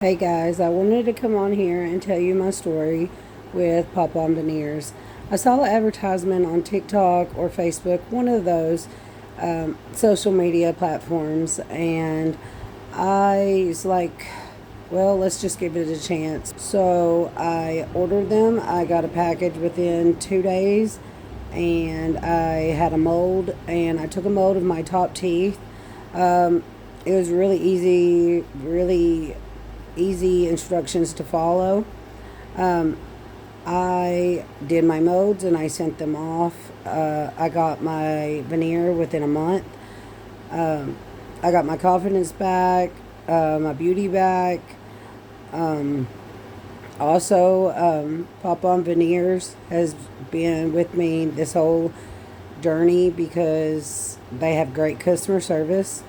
Hey guys, I wanted to come on here and tell you my story with Pop-On Veneers. I saw an advertisement on TikTok or Facebook, one of those social media platforms, and I was like, well, let's just give it a chance. So I ordered them. I got a package within 2 days, and I had a mold, and I took a mold of my top teeth. It was really easy instructions to follow. Um, I did my molds and I sent them off. I got my veneer within a month. Um, I got my confidence back, my beauty back. Um, Pop On Veneers has been with me this whole journey because they have great customer service.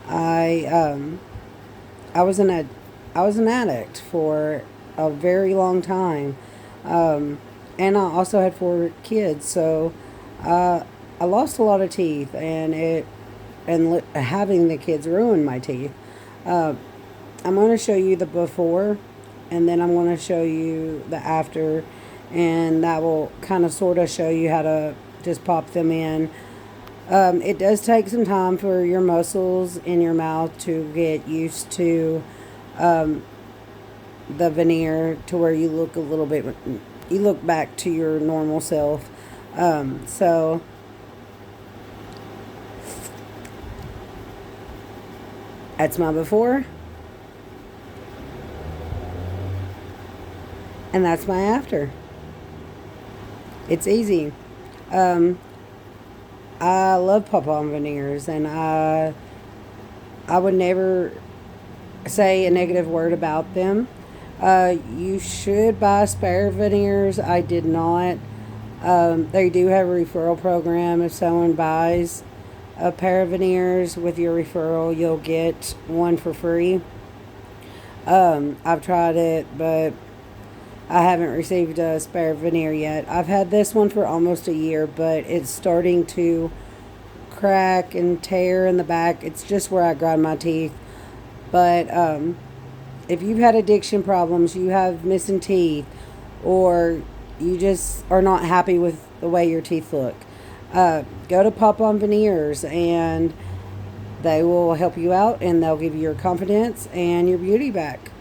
I I was an ad- I was an addict for a very long time, and I also had 4 kids. So uh, I lost a lot of teeth, and having the kids ruined my teeth. Uh, I'm going to show you the before, and then I'm going to show you the after, and that will kind of sort of show you how to just pop them in. It does take some time for your muscles in your mouth to get used to um, the veneer to where you look back to your normal self. So that's my before, and that's my after. It's easy. Um, I love pop-on veneers, and I would never say a negative word about them. You should buy spare veneers. I did not. They do have a referral program. If someone buys a pair of veneers with your referral, you'll get one for free. I've tried it, but I haven't received a spare veneer yet. I've had this one for almost a year, but it's starting to crack and tear in the back. It's just where I grind my teeth. But if you've had addiction problems, you have missing teeth, or you just are not happy with the way your teeth look, go to Pop On Veneers and they will help you out, and they'll give you your confidence and your beauty back.